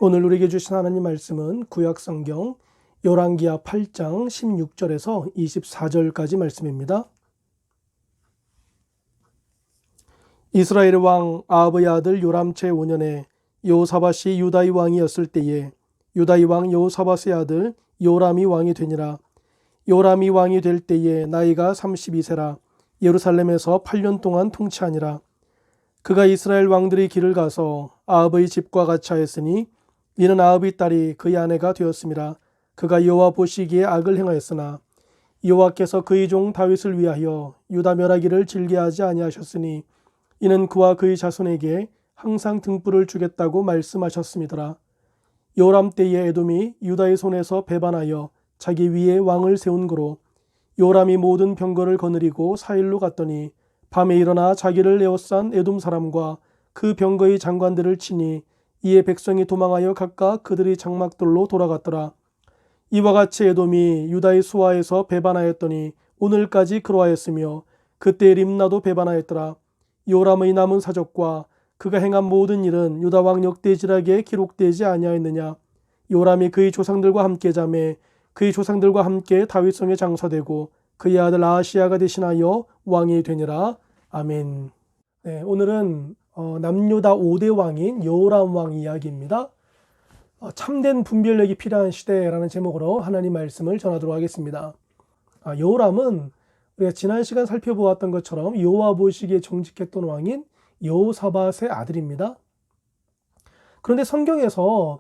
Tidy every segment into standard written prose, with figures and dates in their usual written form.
오늘 우리에게 주신 하나님 말씀은 구약성경 열왕기하 8장 16절에서 24절까지 말씀입니다. 이스라엘 왕 아합의 아들 요람 제5년에 여호사밧이 유다의 왕이었을 때에 유다의 왕 여호사밧의 아들 요람이 왕이 되니라. 요람이 왕이 될 때에 나이가 32세라. 예루살렘에서 8년 동안 통치하니라. 그가 이스라엘 왕들의 길을 가서 아합의 집과 같이 하였으니 이는 아합의 딸이 그의 아내가 되었음이라. 그가 여호와 보시기에 악을 행하였으나 여호와께서 그의 종 다윗을 위하여 유다 멸하기를 즐겨하지 아니하셨으니 이는 그와 그의 자손에게 항상 등불을 주겠다고 말씀하셨음이더라. 요람 때에 에돔이 유다의 손에서 배반하여 자기 위에 왕을 세운 고로 요람이 모든 병거를 거느리고 사일로 갔더니 밤에 일어나 자기를 에워싼 에돔 사람과 그 병거의 장관들을 치니 이에 백성이 도망하여 각각 그들의 장막들로 돌아갔더라. 이와 같이 에돔이 유다의 수하에서 배반하였더니 오늘까지 그러하였으며 그때 림나도 배반하였더라. 요람의 남은 사적과 그가 행한 모든 일은 유다 왕 역대지락에 기록되지 아니하였느냐. 요람이 그의 조상들과 함께 자매 그의 조상들과 함께 다윗성에 장사되고 그의 아들 아하시야가 대신하여 왕이 되니라. 아멘. 네, 오늘은 남유다 5대 왕인 여호람 왕 이야기입니다. 참된 분별력이 필요한 시대라는 제목으로 하나님 말씀을 전하도록 하겠습니다. 여호람은 우리가 지난 시간 살펴보았던 것처럼 여호와 보시기에 정직했던 왕인 여호사밧의 아들입니다. 그런데 성경에서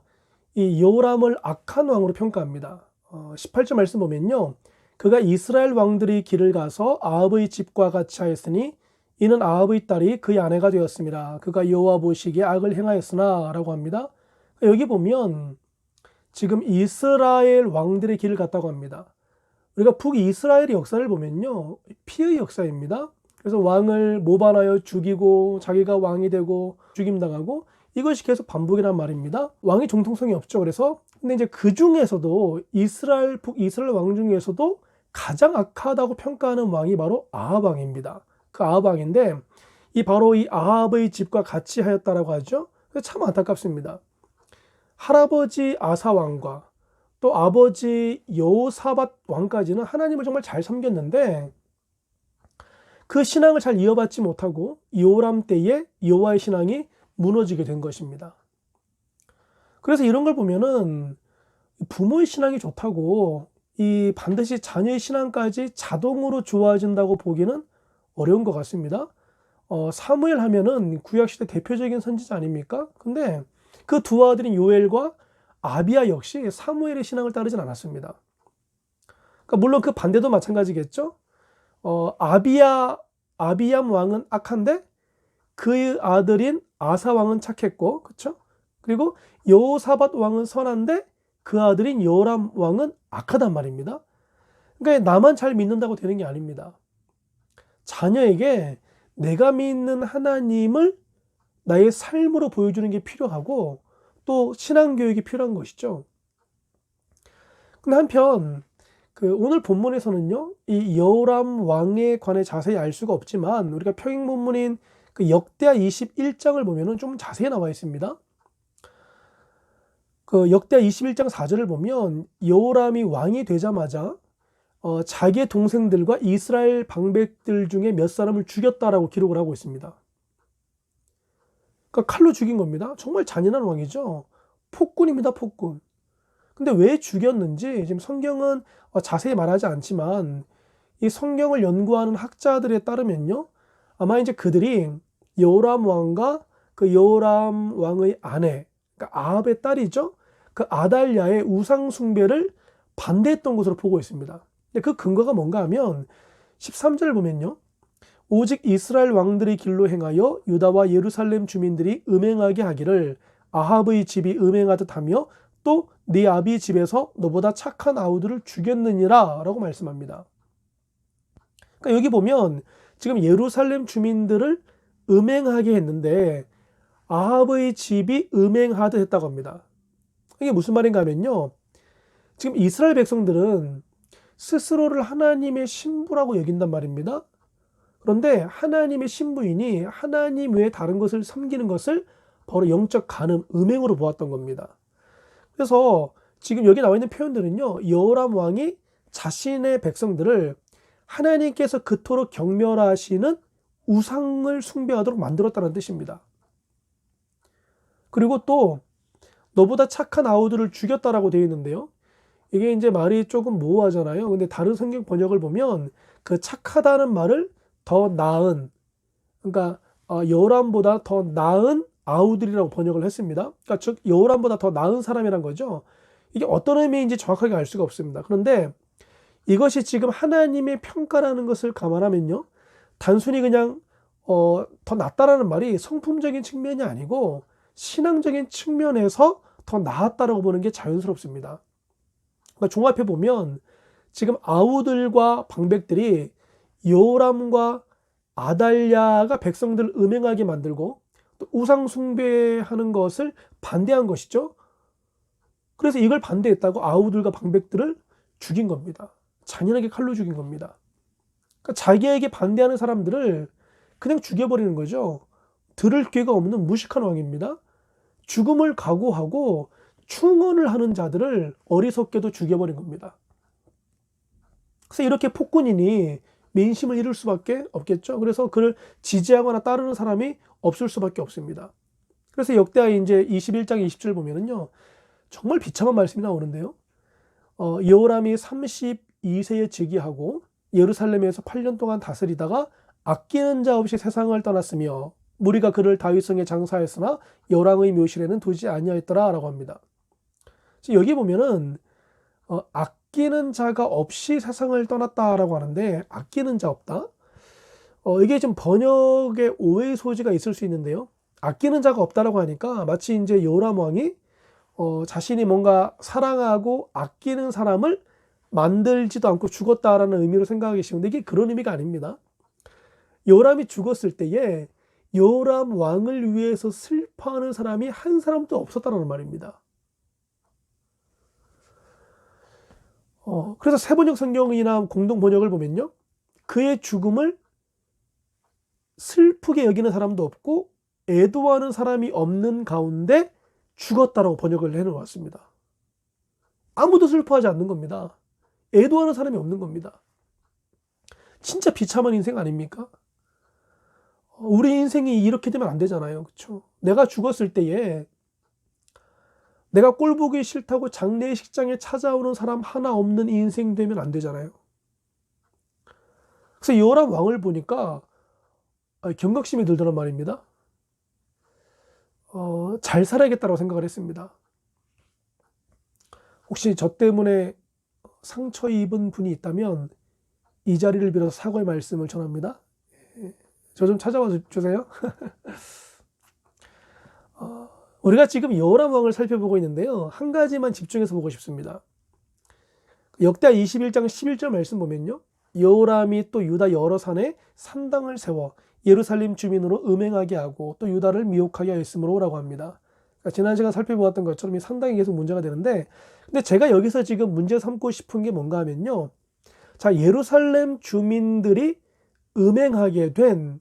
이 여호람을 악한 왕으로 평가합니다. 18절 말씀 보면요. 그가 이스라엘 왕들의 길을 가서 아합의 집과 같이 하였으니 이는 아합의 딸이 그의 아내가 되었습니다. 그가 여호와 보시기에 악을 행하였으나 라고 합니다. 여기 보면 지금 이스라엘 왕들의 길을 갔다고 합니다. 우리가 북이스라엘의 역사를 보면요. 피의 역사입니다. 그래서 왕을 모반하여 죽이고 자기가 왕이 되고 죽임당하고 이것이 계속 반복이란 말입니다. 왕이 정통성이 없죠. 그래서 근데 이제 그 중에서도 북이스라엘 왕 중에서도 가장 악하다고 평가하는 왕이 바로 아합 왕입니다. 그 아합 왕인데 바로 이 아합의 집과 같이 하였다라고 하죠. 참 안타깝습니다. 할아버지 아사 왕과 또 아버지 여호사밧 왕까지는 하나님을 정말 잘 섬겼는데 그 신앙을 잘 이어받지 못하고 요람 때에 여호와의 신앙이 무너지게 된 것입니다. 그래서 이런 걸 보면은 부모의 신앙이 좋다고 이 반드시 자녀의 신앙까지 자동으로 좋아진다고 보기는 어려운 것 같습니다. 사무엘 하면은 구약시대 대표적인 선지자 아닙니까? 근데 그 두 아들인 요엘과 아비야 역시 사무엘의 신앙을 따르진 않았습니다. 그러니까 물론 그 반대도 마찬가지겠죠. 아비얌 왕은 악한데 그의 아들인 아사 왕은 착했고, 그렇죠? 그리고 여호사밧 왕은 선한데 그 아들인 여호람 왕은 악하단 말입니다. 그러니까 나만 잘 믿는다고 되는 게 아닙니다. 자녀에게 내가 믿는 하나님을 나의 삶으로 보여주는 게 필요하고 또 신앙교육이 필요한 것이죠. 근데 한편 오늘 본문에서는요, 이 여호람 왕에 관해 자세히 알 수가 없지만 우리가 평행 본문인 역대하 21장을 보면은 좀 자세히 나와 있습니다. 역대하 21장 4절을 보면 여호람이 왕이 되자마자 자기의 동생들과 이스라엘 방백들 중에 몇 사람을 죽였다라고 기록을 하고 있습니다. 그러니까 칼로 죽인 겁니다. 정말 잔인한 왕이죠. 폭군입니다, 폭군. 근데 왜 죽였는지 지금 성경은 자세히 말하지 않지만 이 성경을 연구하는 학자들에 따르면요. 아마 이제 그들이 여호람 왕과 그 여호람 왕의 아내, 그러니까 아합의 딸이죠. 그 아달랴의 우상 숭배를 반대했던 것으로 보고 있습니다. 근데 그 근거가 뭔가 하면 13절을 보면요. 오직 이스라엘 왕들의 길로 행하여 유다와 예루살렘 주민들이 음행하게 하기를 아합의 집이 음행하듯 하며 또 네 아비 집에서 너보다 착한 아우들을 죽였느니라 라고 말씀합니다. 그러니까 여기 보면 지금 예루살렘 주민들을 음행하게 했는데 아합의 집이 음행하듯 했다고 합니다. 이게 무슨 말인가 하면요. 지금 이스라엘 백성들은 스스로를 하나님의 신부라고 여긴단 말입니다. 그런데 하나님의 신부이니 하나님 외에 다른 것을 섬기는 것을 바로 영적 간음, 음행으로 보았던 겁니다. 그래서 지금 여기 나와 있는 표현들은요, 여호람 왕이 자신의 백성들을 하나님께서 그토록 경멸하시는 우상을 숭배하도록 만들었다는 뜻입니다. 그리고 또 너보다 착한 아우들을 죽였다라고 되어 있는데요. 이게 이제 말이 조금 모호하잖아요. 근데 다른 성경 번역을 보면 그 착하다는 말을 더 나은, 그러니까 여호람보다 더 나은 아우들이라고 번역을 했습니다. 그러니까 즉 여호람보다 더 나은 사람이란 거죠. 이게 어떤 의미인지 정확하게 알 수가 없습니다. 그런데 이것이 지금 하나님의 평가라는 것을 감안하면요, 단순히 그냥 더 낫다라는 말이 성품적인 측면이 아니고 신앙적인 측면에서 더 나았다라고 보는 게 자연스럽습니다. 그러니까 종합해 보면 지금 아우들과 방백들이 여호람과 아달랴가 백성들을 음행하게 만들고 또 우상 숭배하는 것을 반대한 것이죠. 그래서 이걸 반대했다고 아우들과 방백들을 죽인 겁니다. 잔인하게 칼로 죽인 겁니다. 그러니까 자기에게 반대하는 사람들을 그냥 죽여버리는 거죠. 들을 귀가 없는 무식한 왕입니다. 죽음을 각오하고 충언을 하는 자들을 어리석게도 죽여버린 겁니다. 그래서 이렇게 폭군이니 민심을 잃을 수밖에 없겠죠. 그래서 그를 지지하거나 따르는 사람이 없을 수밖에 없습니다. 그래서 역대하 이제 21장 20절 보면은요, 정말 비참한 말씀이 나오는데요. 여호람이 32세에 즉위하고 예루살렘에서 8년 동안 다스리다가 아끼는 자 없이 세상을 떠났으며 무리가 그를 다윗성에 장사했으나 여호람의 묘실에는 두지 아니하였더라라고 합니다. 여기 보면은 아끼는 자가 없이 세상을 떠났다라고 하는데 아끼는 자 없다. 이게 좀 번역의 오해의 소지가 있을 수 있는데요. 아끼는 자가 없다라고 하니까 마치 이제 여호람 왕이 자신이 뭔가 사랑하고 아끼는 사람을 만들지도 않고 죽었다라는 의미로 생각하기 쉬운데 이게 그런 의미가 아닙니다. 여호람이 죽었을 때에 여호람 왕을 위해서 슬퍼하는 사람이 한 사람도 없었다는 말입니다. 그래서 세번역 성경이나 공동 번역을 보면요, 그의 죽음을 슬프게 여기는 사람도 없고 애도하는 사람이 없는 가운데 죽었다라고 번역을 해놓았습니다. 아무도 슬퍼하지 않는 겁니다. 애도하는 사람이 없는 겁니다. 진짜 비참한 인생 아닙니까? 우리 인생이 이렇게 되면 안 되잖아요. 그렇죠? 내가 죽었을 때에 내가 꼴 보기 싫다고 장례식장에 찾아오는 사람 하나 없는 인생 되면 안 되잖아요. 그래서 여호람 왕을 보니까 경각심이 들더란 말입니다. 잘 살아야겠다고 생각을 했습니다. 혹시 저 때문에 상처 입은 분이 있다면 이 자리를 빌어서 사과의 말씀을 전합니다. 저 좀 찾아와 주세요. 우리가 지금 여호람 왕을 살펴보고 있는데요, 한 가지만 집중해서 보고 싶습니다. 역대하 21장 11절 말씀 보면요, 여호람이 또 유다 여러 산에 산당을 세워 예루살렘 주민으로 음행하게 하고 또 유다를 미혹하게 하였으므로 라고 합니다. 그러니까 지난 시간 살펴보았던 것처럼 이 산당이 계속 문제가 되는데, 근데 제가 여기서 지금 문제 삼고 싶은 게 뭔가 하면요, 자, 예루살렘 주민들이 음행하게 된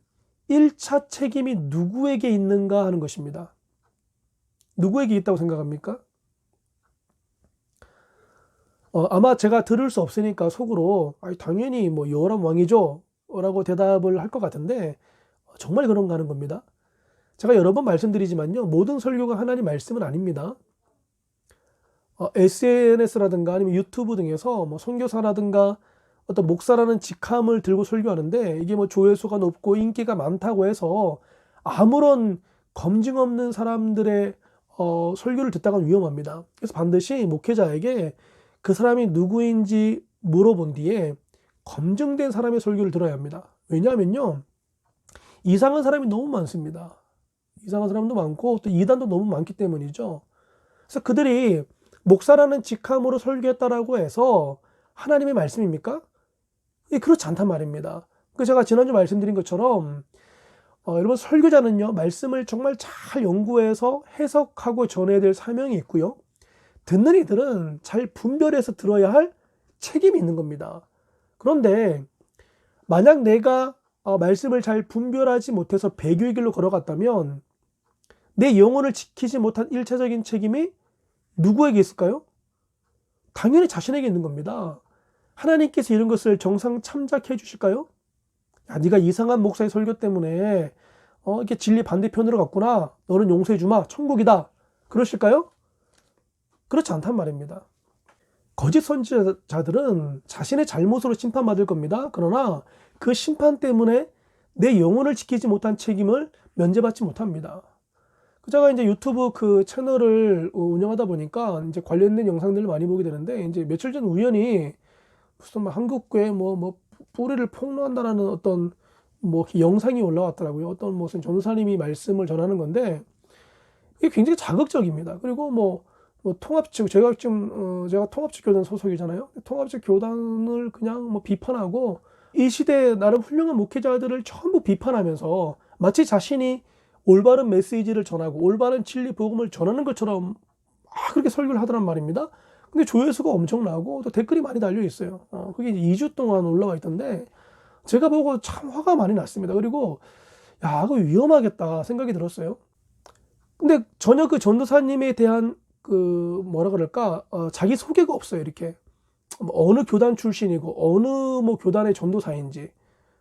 1차 책임이 누구에게 있는가 하는 것입니다. 누구에게 있다고 생각합니까? 아마 제가 들을 수 없으니까 속으로 당연히 뭐 여호람 왕이죠 라고 대답을 할 것 같은데 정말 그런가 하는 겁니다. 제가 여러 번 말씀드리지만요, 모든 설교가 하나님 말씀은 아닙니다. SNS라든가 아니면 유튜브 등에서 뭐 선교사라든가 어떤 목사라는 직함을 들고 설교하는데 이게 뭐 조회수가 높고 인기가 많다고 해서 아무런 검증 없는 사람들의 설교를 듣다가는 위험합니다. 그래서 반드시 목회자에게 그 사람이 누구인지 물어본 뒤에 검증된 사람의 설교를 들어야 합니다. 왜냐하면요, 이상한 사람이 너무 많습니다. 이상한 사람도 많고 또 이단도 너무 많기 때문이죠. 그래서 그들이 목사라는 직함으로 설교했다라고 해서 하나님의 말씀입니까? 그렇지 않단 말입니다. 제가 지난주 말씀드린 것처럼 여러분, 설교자는요, 말씀을 정말 잘 연구해서 해석하고 전해야 될 사명이 있고요, 듣는 이들은 잘 분별해서 들어야 할 책임이 있는 겁니다. 그런데 만약 내가 말씀을 잘 분별하지 못해서 배교의 길로 걸어갔다면 내 영혼을 지키지 못한 1차적인 책임이 누구에게 있을까요? 당연히 자신에게 있는 겁니다. 하나님께서 이런 것을 정상 참작해 주실까요? 야, 네가 이상한 목사의 설교 때문에 이렇게 진리 반대편으로 갔구나. 너는 용서해 주마. 천국이다. 그러실까요? 그렇지 않단 말입니다. 거짓 선지자들은 자신의 잘못으로 심판받을 겁니다. 그러나 그 심판 때문에 내 영혼을 지키지 못한 책임을 면제받지 못합니다. 제가 이제 유튜브 그 채널을 운영하다 보니까 이제 관련된 영상들을 많이 보게 되는데, 이제 며칠 전 우연히 무슨 한국교회 뭐 뿌리를 폭로한다라는 어떤 뭐 영상이 올라왔더라고요. 어떤 무슨 전도사님이 말씀을 전하는 건데, 이게 굉장히 자극적입니다. 그리고 뭐 통합적, 제가 지금 제가 통합적 교단 소속이잖아요. 통합적 교단을 그냥 뭐 비판하고, 이 시대에 나름 훌륭한 목회자들을 전부 비판하면서 마치 자신이 올바른 메시지를 전하고 올바른 진리 복음을 전하는 것처럼 그렇게 설교를 하더란 말입니다. 근데 조회수가 엄청나고 또 댓글이 많이 달려 있어요. 그게 이제 2주 동안 올라와 있던데, 제가 보고 참 화가 많이 났습니다. 그리고 야, 이거 위험하겠다 생각이 들었어요. 근데 전혀 그 전도사님에 대한 그 뭐라 그럴까, 자기 소개가 없어요. 이렇게 뭐 어느 교단 출신이고 어느 뭐 교단의 전도사인지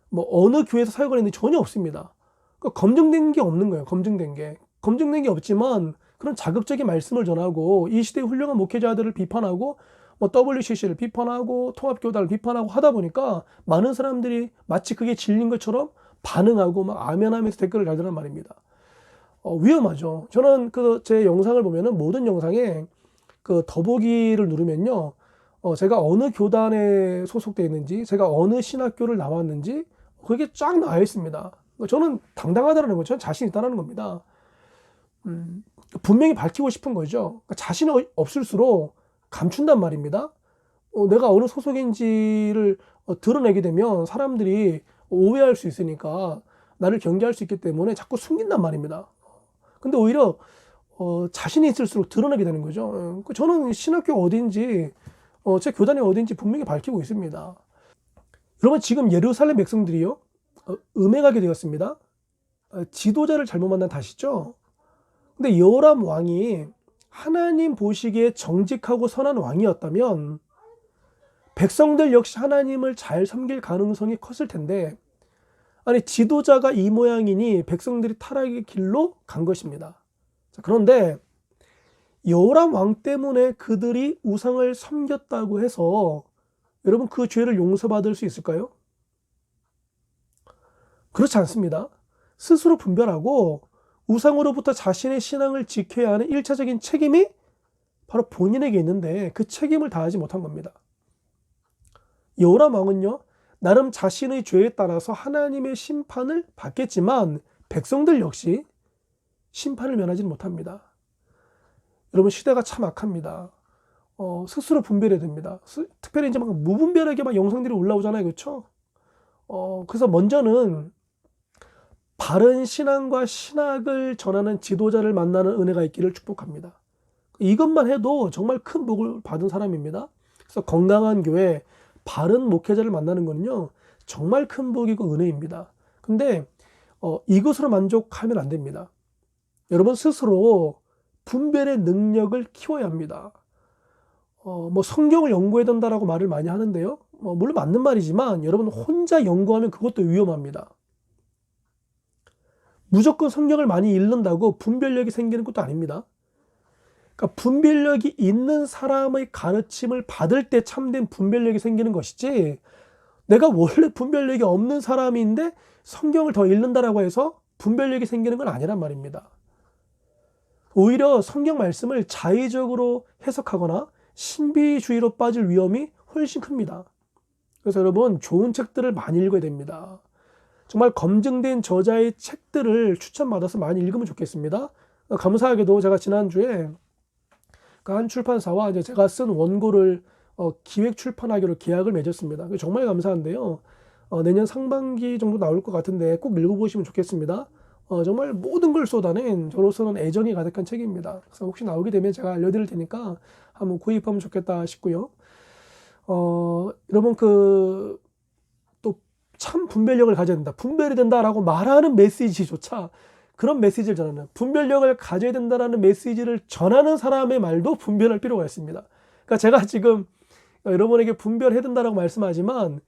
뭐 어느 교회에서 사역을 했는지 전혀 없습니다. 그러니까 검증된 게 없는 거예요. 검증된 게 없지만 그런 자극적인 말씀을 전하고 이 시대의 훌륭한 목회자들을 비판하고 뭐 WCC를 비판하고 통합교단을 비판하고 하다 보니까 많은 사람들이 마치 그게 진리인 것처럼 반응하고 막 아멘하면서 댓글을 달더란 말입니다. 위험하죠. 저는 그 제 영상을 보면은 모든 영상에 그 더보기를 누르면요, 제가 어느 교단에 소속되어 있는지, 제가 어느 신학교를 나왔는지 그게 쫙 나와 있습니다. 저는 당당하다는 거, 저는 자신 있다는 겁니다. 분명히 밝히고 싶은 거죠. 자신이 없을수록 감춘단 말입니다. 내가 어느 소속인지를 드러내게 되면 사람들이 오해할 수 있으니까, 나를 경계할 수 있기 때문에 자꾸 숨긴단 말입니다. 근데 오히려 자신이 있을수록 드러나게 되는 거죠. 저는 신학교가 어딘지, 제 교단이 어딘지 분명히 밝히고 있습니다. 여러분, 지금 예루살렘 백성들이요, 음행하게 되었습니다. 지도자를 잘못 만난 탓이죠. 근데 요람 왕이 하나님 보시기에 정직하고 선한 왕이었다면 백성들 역시 하나님을 잘 섬길 가능성이 컸을 텐데, 아니, 지도자가 이 모양이니 백성들이 타락의 길로 간 것입니다. 자, 그런데 요람 왕 때문에 그들이 우상을 섬겼다고 해서 여러분 그 죄를 용서받을 수 있을까요? 그렇지 않습니다. 스스로 분별하고 우상으로부터 자신의 신앙을 지켜야 하는 1차적인 책임이 바로 본인에게 있는데, 그 책임을 다하지 못한 겁니다. 요람 왕은요, 나름 자신의 죄에 따라서 하나님의 심판을 받겠지만 백성들 역시 심판을 면하지는 못합니다. 여러분, 시대가 참 악합니다. 스스로 분별해야 됩니다. 특별히 이제 막 무분별하게 막 영상들이 올라오잖아요. 그렇죠? 그래서 먼저는 바른 신앙과 신학을 전하는 지도자를 만나는 은혜가 있기를 축복합니다. 이것만 해도 정말 큰 복을 받은 사람입니다. 그래서 건강한 교회, 바른 목회자를 만나는 거는요, 정말 큰 복이고 은혜입니다. 근데 이것으로 만족하면 안 됩니다. 여러분, 스스로 분별의 능력을 키워야 합니다. 뭐 성경을 연구해야 된다라고 말을 많이 하는데요, 물론 맞는 말이지만 여러분, 혼자 연구하면 그것도 위험합니다. 무조건 성경을 많이 읽는다고 분별력이 생기는 것도 아닙니다. 그러니까 분별력이 있는 사람의 가르침을 받을 때 참된 분별력이 생기는 것이지, 내가 원래 분별력이 없는 사람인데 성경을 더 읽는다라고 해서 분별력이 생기는 건 아니란 말입니다. 오히려 성경 말씀을 자의적으로 해석하거나 신비주의로 빠질 위험이 훨씬 큽니다. 그래서 여러분, 좋은 책들을 많이 읽어야 됩니다. 정말 검증된 저자의 책들을 추천받아서 많이 읽으면 좋겠습니다. 감사하게도 제가 지난주에 한 출판사와 이제 제가 쓴 원고를 기획 출판하기로 계약을 맺었습니다. 정말 감사한데요. 내년 상반기 정도 나올 것 같은데 꼭 읽어보시면 좋겠습니다. 정말 모든 걸 쏟아낸 저로서는 애정이 가득한 책입니다. 그래서 혹시 나오게 되면 제가 알려드릴 테니까 한번 구입하면 좋겠다 싶고요. 여러분, 또 참 분별력을 가져야 된다, 분별이 된다라고 말하는 메시지조차 그런 메시지를 전하는, 분별력을 가져야 된다라는 메시지를 전하는 사람의 말도 분별할 필요가 있습니다. 그러니까 제가 지금 여러분에게 분별해야 된다라고 말씀하지만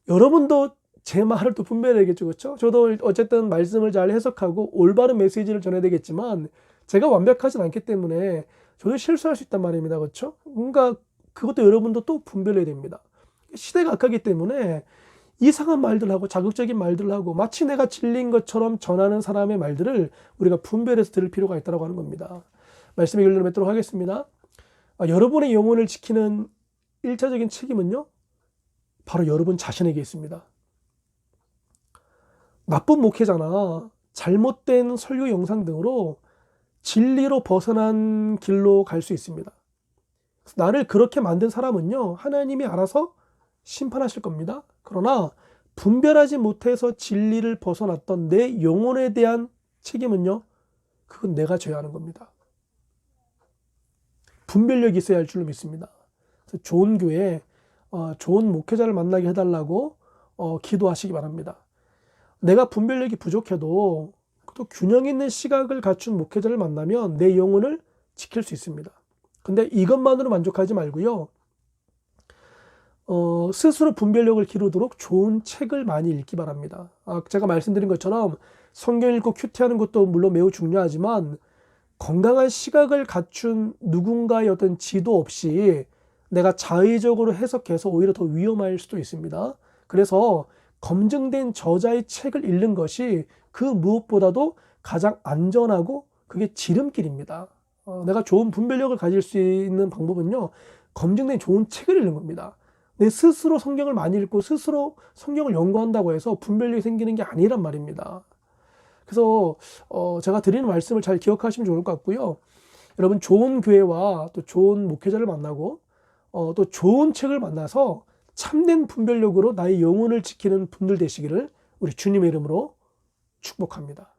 여러분도 제 말을 또 분별해야겠죠. 그렇죠? 저도 어쨌든 말씀을 잘 해석하고 올바른 메시지를 전해야 되겠지만 제가 완벽하진 않기 때문에 저도 실수할 수 있단 말입니다. 그렇죠? 그러니까 그것도 여러분도 또 분별해야 됩니다. 시대가 악하기 때문에 이상한 말들하고 자극적인 말들하고 마치 내가 진리인 것처럼 전하는 사람의 말들을 우리가 분별해서 들을 필요가 있다고 하는 겁니다. 말씀의 결론을 맺도록 하겠습니다. 여러분의 영혼을 지키는 1차적인 책임은요, 바로 여러분 자신에게 있습니다. 나쁜 목회자나 잘못된 설교 영상 등으로 진리로 벗어난 길로 갈 수 있습니다. 나를 그렇게 만든 사람은요, 하나님이 알아서 심판하실 겁니다. 그러나 분별하지 못해서 진리를 벗어났던 내 영혼에 대한 책임은요, 그건 내가 져야 하는 겁니다. 분별력이 있어야 할 줄로 믿습니다. 그래서 좋은 교회, 좋은 목회자를 만나게 해달라고 기도하시기 바랍니다. 내가 분별력이 부족해도 또 균형 있는 시각을 갖춘 목회자를 만나면 내 영혼을 지킬 수 있습니다. 근데 이것만으로 만족하지 말고요, 스스로 분별력을 기르도록 좋은 책을 많이 읽기 바랍니다. 제가 말씀드린 것처럼 성경 읽고 큐티하는 것도 물론 매우 중요하지만 건강한 시각을 갖춘 누군가의 어떤 지도 없이 내가 자의적으로 해석해서 오히려 더 위험할 수도 있습니다. 그래서 검증된 저자의 책을 읽는 것이 그 무엇보다도 가장 안전하고 그게 지름길입니다. 내가 좋은 분별력을 가질 수 있는 방법은요, 검증된 좋은 책을 읽는 겁니다. 내 스스로 성경을 많이 읽고 스스로 성경을 연구한다고 해서 분별력이 생기는 게 아니란 말입니다. 그래서 제가 드리는 말씀을 잘 기억하시면 좋을 것 같고요. 여러분 좋은 교회와 또 좋은 목회자를 만나고 또 좋은 책을 만나서 참된 분별력으로 나의 영혼을 지키는 분들 되시기를 우리 주님의 이름으로 축복합니다.